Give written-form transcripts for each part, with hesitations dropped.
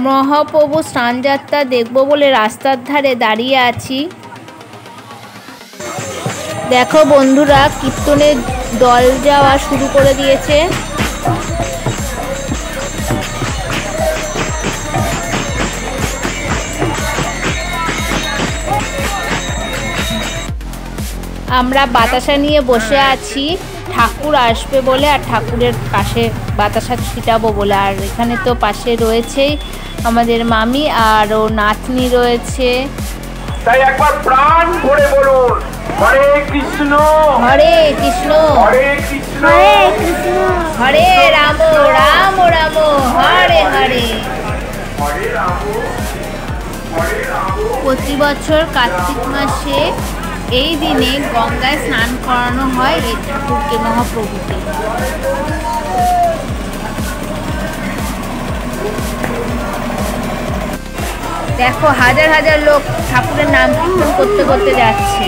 মহাপ্রভু স্নানযাত্রা দেখব বলে রাস্তার ধারে দাঁড়িয়ে আছি। দেখো বন্ধুরা, কীর্তনের দল যাওয়া শুরু করে দিয়েছে। আমরা বাতাসা নিয়ে বসে আছি ঠাকুর আসবে বলে, আর ঠাকুরের পাশে বাতাসা ছিটাবো বলে। আর এখানে তো পাশে রয়েছেই আমাদের মামি আর ও নাতনি রয়েছে। তাই একবার প্রাণ ভরে বলুন, হরে কৃষ্ণ হরে কৃষ্ণ হরে কৃষ্ণ হরে কৃষ্ণ হরে রাম রাম রাম হরে হরে। হরে রাম হরে রাম। প্রতি বছর কার্তিক মাসে এই দিনে গঙ্গায় স্নান করানো হয় এই ঠাকুরকে, মহাপ্রভুকে। দেখো হাজার হাজার লোক ঠাকুরের নাম কীর্তন করতে করতে যাচ্ছে।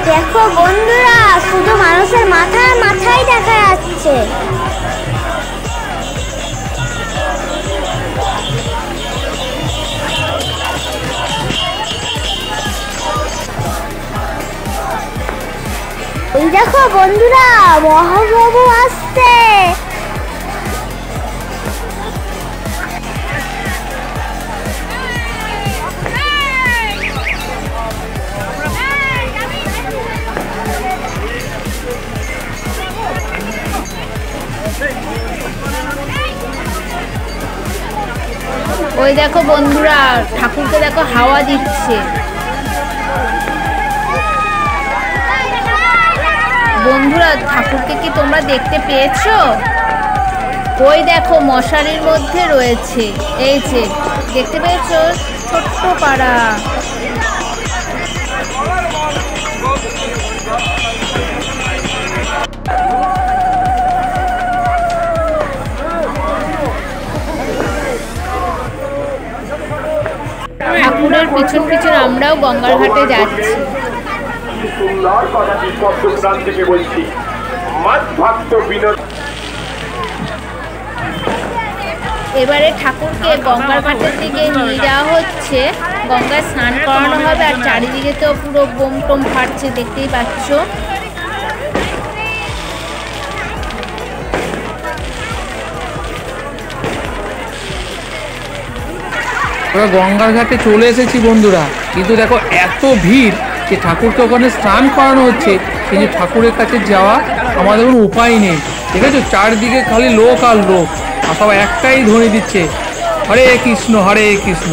দেখো বন্ধুরা, শুধু মানুষের মাথায় মাথায় দেখা যাচ্ছে। এই দেখো বন্ধুরা, মহাপ্রভু আসছে। ওই দেখো বন্ধুরা, ঠাকুরকে দেখো হাওয়া দিচ্ছে। বন্ধুরা, ঠাকুরকে কি তোমরা দেখতে পেয়েছো? ওই দেখো মশারির মধ্যে রয়েছে, এই যে দেখতে পেয়েছো, ছোট্ট পাড়া। ঠাকুরের পিছন পিছন আমরাও গঙ্গার ঘাটে যাচ্ছি। সুন্দর কথাটি পদ্মপুরাণ থেকে বলছি। মদ্ভক্ত বিনোদ। এবারে ঠাকুরকে গঙ্গার ঘাটের দিকে নিয়ে যাওয়া হচ্ছে, গঙ্গায় স্নান করানো হবে। আর চারিদিকে তো পুরো বোম টোম ফাটছে, দেখতেই পাচ্ছ। আমরা গঙ্গার ঘাটে চলে এসেছি বন্ধুরা, কিন্তু দেখো এত ভিড় যে ঠাকুরকে ওখানে স্নান করানো হচ্ছে, কিন্তু ঠাকুরের কাছে যাওয়া আমাদের কোনো উপায় নেই। ঠিক আছে, চারদিকে খালি লোক আর লোক, আর সব একটাই ধ্বনি দিচ্ছে, হরে কৃষ্ণ হরে কৃষ্ণ।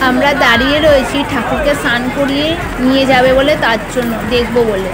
আমরা দাঁড়িয়ে রয়েছি ঠাকুরকে স্নান করিয়ে নিয়ে যাবে বলে, তার জন্য দেখবো বলে।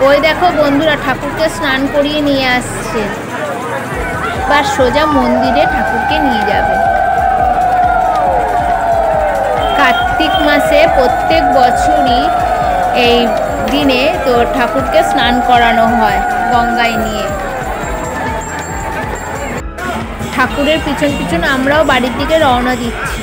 ওই দেখো বন্ধুরা ঠাকুরকে স্নান করিয়ে নিয়ে আসছে, এবার সোজা মন্দিরে ঠাকুরকে নিয়ে যাবে। কার্তিক মাসে প্রত্যেক বছরই এই দিনে তো ঠাকুরকে স্নান করানো হয় গঙ্গায় নিয়ে। ঠাকুরের পিছন পিছন আমরাও বাড়ির দিকে রওনা দিচ্ছি।